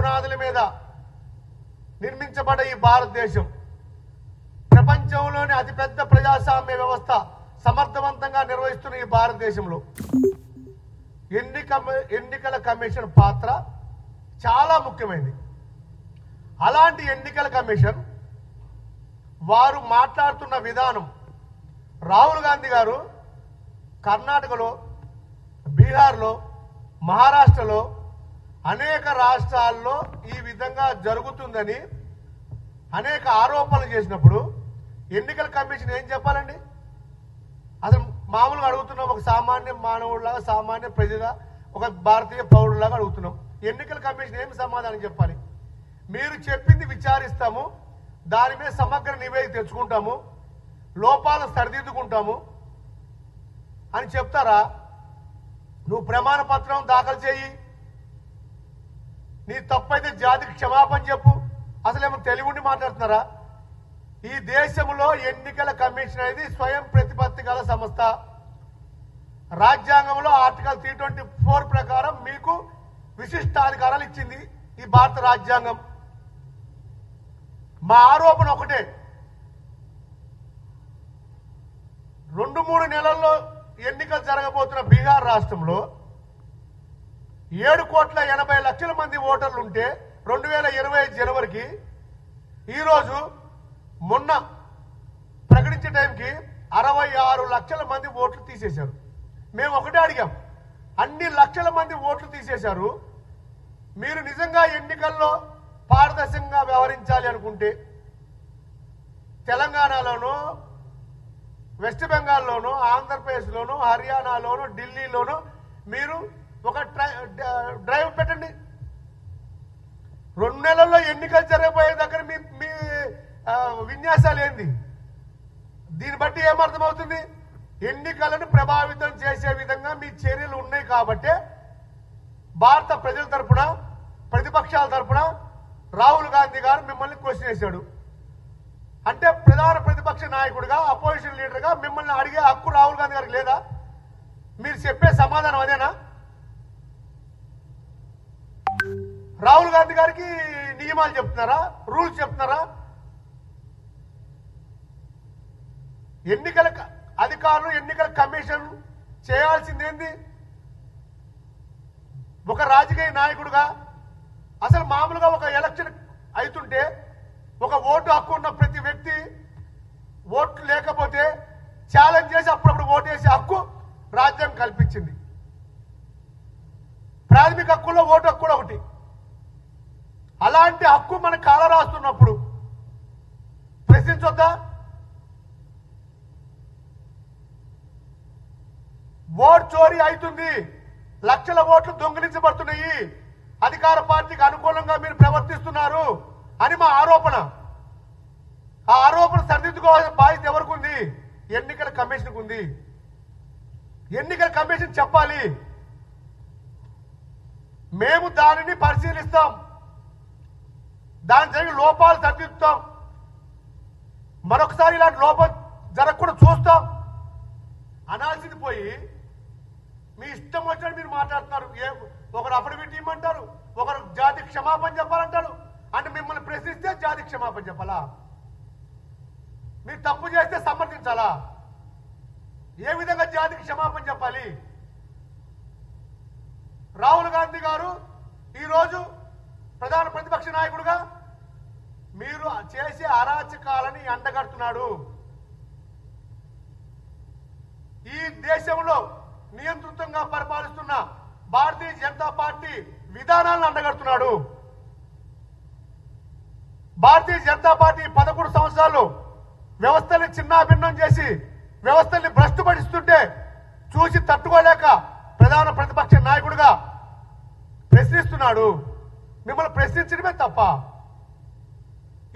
పునాదుల మీద నిర్మించబడ్డ ఈ భారతదేశం ప్రపంచంలోని అతిపెద్ద ప్రజాస్వామ్య వ్యవస్థ సమర్థవంతంగా నిర్వహిస్తున్న ఈ భారతదేశంలో ఎన్నికల కమిషన్ పాత్ర చాలా ముఖ్యమైనది. అలాంటి ఎన్నికల కమిషన్ వారు మాట్లాడుతున్న విధానం, రాహుల్ గాంధీ గారు కర్ణాటకలో, బీహార్లో, మహారాష్ట్రలో అనేక రాష్ట్రాల్లో ఈ విధంగా జరుగుతుందని అనేక ఆరోపణలు చేసినప్పుడు ఎన్నికల కమిషన్ ఏం చెప్పాలండి? అసలు మామూలుగా అడుగుతున్నాం, ఒక సామాన్య మానవుడిలాగా, సామాన్య ప్రజగా, ఒక భారతీయ పౌరులాగా అడుగుతున్నాం. ఎన్నికల కమిషన్ ఏమి సమాధానం చెప్పాలి? మీరు చెప్పింది విచారిస్తాము, దాని మీద సమగ్ర నివేదిక తెచ్చుకుంటాము, లోపాలను సరిదిద్దుకుంటాము అని చెప్తారా? నువ్వు ప్రమాణ పత్రం దాఖలు చేయి, నీ తప్పైతే జాతికి క్షమాపణ చెప్పు. అసలు ఏమో తెలివిండి మాట్లాడుతున్నారా? ఈ దేశంలో ఎన్నికల కమిషన్ అనేది స్వయం ప్రతిపత్తి గల సంస్థ. రాజ్యాంగంలో ఆర్టికల్ 324 ప్రకారం మీకు విశిష్టాధికారాలు ఇచ్చింది ఈ భారత రాజ్యాంగం. మా ఆరోపణ ఒకటే, 2-3 నెలల్లో ఎన్నికలు జరగబోతున్న బీహార్ రాష్ట్రంలో 7,80,00,000 మంది ఓటర్లు ఉంటే 2025 జనవరికి ఈరోజు మొన్న ప్రకటించే టైంకి 66 లక్షల మంది ఓట్లు తీసేశారు. మేము ఒకటే అడిగాం, అన్ని లక్షల మంది ఓట్లు తీసేశారు. మీరు నిజంగా ఎన్నికల్లో పారదర్శకంగా వ్యవహరించాలి అనుకుంటే తెలంగాణలోనూ, వెస్ట్ బెంగాల్లోనూ, ఆంధ్రప్రదేశ్లోనూ, హర్యానాలోనూ, ఢిల్లీలోనూ మీరు ఒక డ్రైవ్ పెట్టండి. 2 నెలల్లో ఎన్నికలు జరగబోయే దగ్గర మీ విన్యాసాలు ఏంది? దీన్ని బట్టి ఏమర్థమవుతుంది? ఎన్నికలను ప్రభావితం చేసే విధంగా మీ చర్యలు ఉన్నాయి కాబట్టి భారత ప్రజల తరపున, ప్రతిపక్షాల తరపున రాహుల్ గాంధీ గారు మిమ్మల్ని క్వశ్చన్ చేశాడు. అంటే ప్రధాన ప్రతిపక్ష నాయకుడిగా, అపోజిషన్ లీడర్గా మిమ్మల్ని అడిగే హక్కు రాహుల్ గాంధీ గారికి లేదా? మీరు చెప్పే సమాధానం అదేనా? రాహుల్ గాంధీ గారికి నియమాలు చెప్తున్నారా, రూల్స్ చెప్తున్నారా? ఎన్నికల అధికారులు, ఎన్నికల కమిషన్ చేయాల్సిందేంది? ఒక రాజకీయ నాయకుడుగా అసలు మామూలుగా ఒక ఎలక్షన్ అవుతుంటే ఒక ఓటు హక్కు ఉన్న ప్రతి వ్యక్తి ఓట్లు లేకపోతే ఛాలెంజ్ చేసి అప్పుడప్పుడు ఓటు వేసే హక్కు రాజ్యాంగం కల్పించింది. ప్రాథమిక హక్కుల్లో ఓటు హక్కు కూడా ఒకటి. అలాంటి హక్కు మన కాల రాస్తున్నప్పుడు ప్రశ్నించొద్దా? ఓట్ చోరీ అవుతుంది, లక్షల ఓట్లు దొంగిలించబడుతున్నాయి, అధికార పార్టీకి అనుకూలంగా మీరు ప్రవర్తిస్తున్నారు అని మా ఆరోపణ. ఆ ఆరోపణ సరిదిద్దుకోవాల్సిన బాధ్యత ఎవరికి ఉంది? ఎన్నికల కమిషన్కు ఉంది. ఎన్నికల కమిషన్ చెప్పాలి, మేము దానిని పరిశీలిస్తాం, దాని జరిగిన లోపాలు సరిదిద్దుతాం, మరొకసారి ఇలాంటి లోపం జరగకుండా చూస్తాం అనాల్సింది పోయి మీ ఇష్టం వచ్చినట్టు మీరు మాట్లాడుతున్నారు. ఒకరు అఫిడవిట్ ఇవ్వమంటారు, ఒకరు జాతి క్షమాపణ చెప్పాలంటారు. అంటే మిమ్మల్ని ప్రశ్నిస్తే జాతి క్షమాపణ చెప్పాలా? మీరు తప్పు చేస్తే సమర్థించాలా? ఏ విధంగా జాతికి క్షమాపణ చెప్పాలి? రాహుల్ గాంధీ గారు ఈరోజు ప్రధాన ప్రతిపక్ష నాయకుడుగా మీరు చేసే అరాచకాలని ఎండగడుతున్నాడు. ఈ దేశంలో నియంత్రితంగా పరిపాలిస్తున్న భారతీయ జనతా పార్టీ విధానాలను అండగడుతున్నాడు. భారతీయ జనతా పార్టీ 11 సంవత్సరాలు వ్యవస్థని చిన్నాభిన్నం చేసి వ్యవస్థల్ని భ్రష్టు పడిస్తుంటే చూసి తట్టుకోలేక ప్రధాన ప్రతిపక్ష నాయకుడిగా ప్రశ్నిస్తున్నాడు. మిమ్మల్ని ప్రశ్నించడమే తప్ప.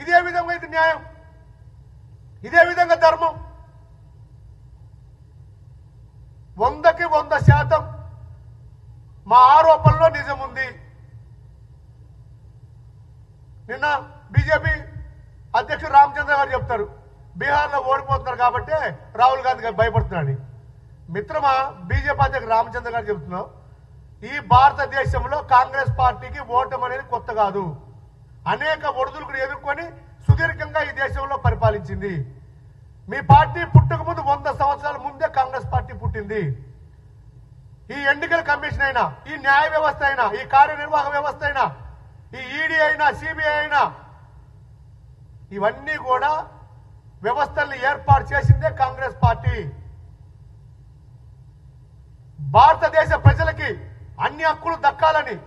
ఇదే విధంగా ఇది న్యాయం, ఇదే విధంగా ధర్మం. 100కి 100% మా ఆరోపణలో నిజం ఉంది. నిన్న బీజేపీ అధ్యక్షుడు రామచంద్ర గారు చెప్తారు, బీహార్లో ఓడిపోతున్నారు కాబట్టి రాహుల్ గాంధీ గారు భయపడుతున్నారని. మిత్రమా, బీజేపీ అధ్యక్షుడు రామచంద్ర గారు చెబుతున్నావు, ఈ భారతదేశంలో కాంగ్రెస్ పార్టీకి ఓటమి అనేది కొత్త కాదు. అనేక ఒడిదుడుకులు ఎదుర్కొని సుదీర్ఘంగా ఈ దేశంలో పరిపాలించింది. మీ పార్టీ పుట్టక ముందు 100 సంవత్సరాల ముందే కాంగ్రెస్ పార్టీ పుట్టింది. ఈ ఎన్నికల కమిషన్ అయినా, ఈ న్యాయ వ్యవస్థ అయినా, ఈ కార్యనిర్వాహక వ్యవస్థ అయినా, ఈ ఈడీ అయినా, సిబిఐ అయినా, ఇవన్నీ కూడా వ్యవస్థల్ని ఏర్పాటు చేసిందే కాంగ్రెస్ పార్టీ. భారతదేశ ప్రజలకి అన్ని హక్కులు దక్కాలని,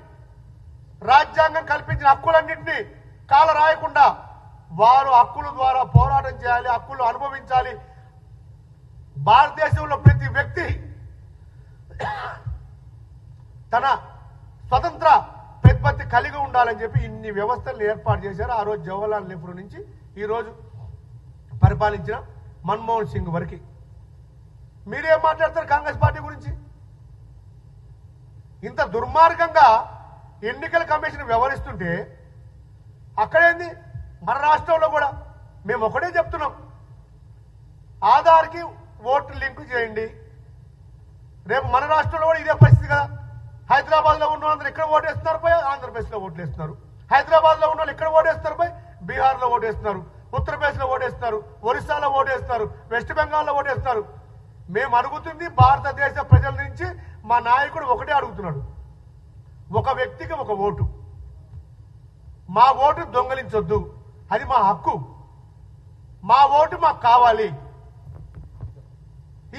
రాజ్యాంగం కల్పించిన హక్కులన్నింటినీ కాల రాయకుండా వారు హక్కుల ద్వారా పోరాటం చేయాలి, హక్కులు అనుభవించాలి. భారతదేశంలో ప్రతి వ్యక్తి తన స్వతంత్ర ప్రతిపత్తి కలిగి ఉండాలని చెప్పి ఇన్ని వ్యవస్థలను ఏర్పాటు చేశారు. ఆ రోజు జవహర్లాల్ నెహ్రూ నుంచి ఈ రోజు పరిపాలించిన మన్మోహన్ సింగ్ వరకు. మీరేం మాట్లాడతారు కాంగ్రెస్ పార్టీ గురించి? ఇంత దుర్మార్గంగా ఎన్నికల కమిషన్ వ్యవహరిస్తుంటే అక్కడేంది? మన రాష్ట్రంలో కూడా మేము ఒకటే చెప్తున్నాం, ఆధార్కి ఓటు లింక్ చేయండి. రేపు మన రాష్ట్రంలో కూడా ఇదే పరిస్థితి కదా. హైదరాబాద్ లో ఉన్న వాళ్ళందరూ ఇక్కడ ఓటేస్తున్నారు పోయి ఆంధ్రప్రదేశ్ లో ఓట్లేస్తున్నారు. హైదరాబాద్ లో ఉన్న వాళ్ళు ఇక్కడ ఓటేస్తున్నారు పోయి బీహార్ లో ఓటేస్తున్నారు, ఉత్తరప్రదేశ్ లో ఓటేస్తున్నారు, ఒరిస్సాలో ఓటేస్తున్నారు, వెస్ట్ బెంగాల్లో ఓటేస్తున్నారు. మేము అడుగుతుంది భారతదేశ ప్రజల నుంచి మా నాయకుడు ఒకటే అడుగుతున్నాడు, ఒక వ్యక్తికి ఒక ఓటు. మా ఓటు దొంగలించొద్దు, అది మా హక్కు. మా ఓటు మాకు కావాలి.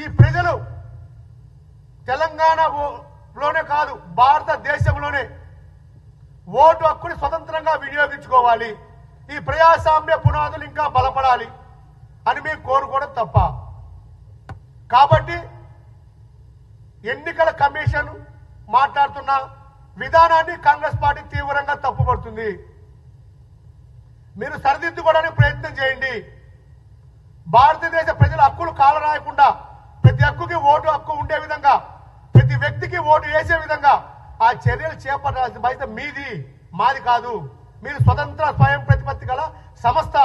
ఈ ప్రజలు తెలంగాణలోనే కాదు భారతదేశంలోనే ఓటు హక్కుని స్వతంత్రంగా వినియోగించుకోవాలి. ఈ ప్రజాస్వామ్య పునాదులు ఇంకా బలపడాలి అని మేము కోరుకోవడం తప్ప. కాబట్టి ఎన్నికల కమిషన్ మాట్లాడుతున్న విధానాన్ని కాంగ్రెస్ పార్టీ తీవ్రంగా తప్పుపడుతుంది. మీరు సరిదిద్దుకోవడానికి ప్రయత్నం చేయండి. భారతదేశ ప్రజల హక్కులు కాలరాయకుండా ప్రతి హక్కుకి ఓటు హక్కు ఉండే విధంగా, ప్రతి వ్యక్తికి ఓటు వేసే విధంగా ఆ చర్యలు చేపట్టాల్సిన బాధ్యత మీది, మాది కాదు. మీరు స్వతంత్ర స్వయం ప్రతిపత్తి గల సంస్థ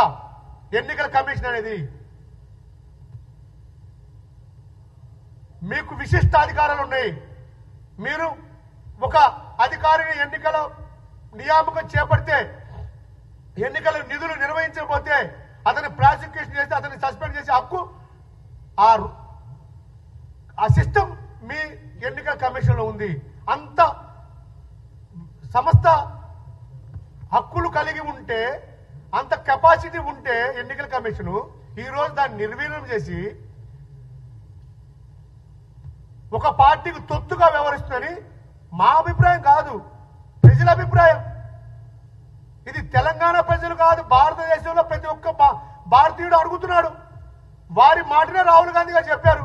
ఎన్నికల కమిషన్ అనేది. మీకు విశిష్ట అధికారాలు ఉన్నాయి. మీరు ఒక అధికారిని ఎన్నికల నియామకం చేపడితే, ఎన్నికల నిధులు నిర్వహించకపోతే అతని ప్రాసిక్యూషన్ చేసి అతన్ని సస్పెండ్ చేసే హక్కు ఆ సిస్టమ్ మీ ఎన్నికల కమిషన్ లో ఉంది. అంత సంస్థ హక్కులు కలిగి ఉంటే, అంత కెపాసిటీ ఉంటే ఎన్నికల కమిషన్ ఈ రోజు దాన్ని నిర్వీర్యం చేసి ఒక పార్టీకి తొత్తుగా వ్యవహరిస్తుందని మా అభిప్రాయం కాదు, ప్రజల అభిప్రాయం. ఇది తెలంగాణ ప్రజలు కాదు, భారతదేశంలో ప్రతి ఒక్క భారతీయుడు అడుగుతున్నాడు. వారి మాటనే రాహుల్ గాంధీ గారు చెప్పారు,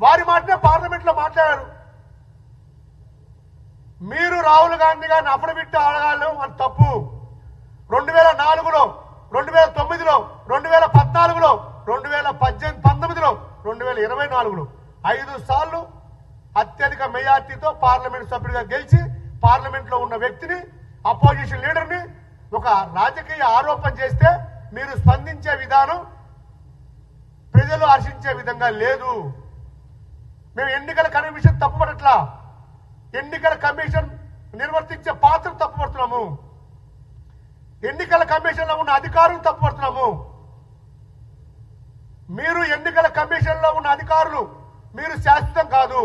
వారి మాటనే పార్లమెంట్ లో మాట్లాడారు. మీరు రాహుల్ గాంధీ గారిని అఫిడవిట్ అడగాలి అని తప్పు. 2004లో, 2009లో, 2014లో, 2019లో, 2024లో 5 సార్లు అత్యధిక మెజార్టీతో పార్లమెంట్ సభ్యుడిగా గెలిచి పార్లమెంట్ లో ఉన్న వ్యక్తిని, అపోజిషన్ లీడర్ ని ఒక రాజకీయ ఆరోపణ చేస్తే మీరు స్పందించే విధానం ప్రజలు హర్షించే విధంగా లేదు. మేము ఎన్నికల కమిషన్ తప్పుపడట్లా, ఎన్నికల కమిషన్ నిర్వర్తించే పాత్ర తప్పుపడుతున్నాము, ఎన్నికల కమిషన్ లో ఉన్న అధికారులు తప్పుపడుతున్నాము. మీరు ఎన్నికల కమిషన్ లో ఉన్న అధికారులు మీరు శాశ్వతం కాదు,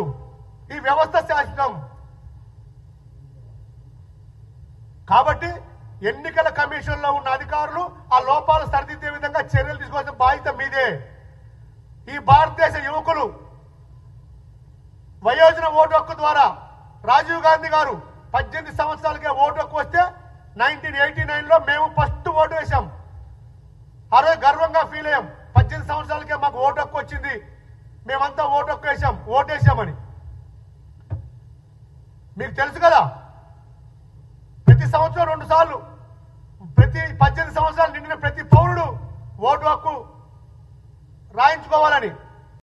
ఈ వ్యవస్థ శాశ్వతం. కాబట్టి ఎన్నికల కమిషన్ లో ఉన్న అధికారులు ఆ లోపాలు సరిదిద్దే విధంగా చర్యలు తీసుకోవాల్సిన బాధ్యత మీదే. ఈ భారతదేశ యువకులు వయోజన ఓటు హక్కు ద్వారా రాజీవ్ గాంధీ గారు 18 సంవత్సరాలకే ఓటు హక్కు వస్తే 1989లో మేము ఫస్ట్ ఓటు వేశాం. ఆ రోజు గర్వంగా ఫీల్ అయ్యాం, 18 సంవత్సరాలకే మాకు ఓటు హక్కు వచ్చింది, మేమంతా ఓటు హక్కు వేశాం, ఓటేసామని. మీకు తెలుసు కదా, ప్రతి సంవత్సరం 2 సార్లు, ప్రతి 18 సంవత్సరాలు నిండిన ప్రతి పౌరుడు ఓటు హక్కు రాయించుకోవాలని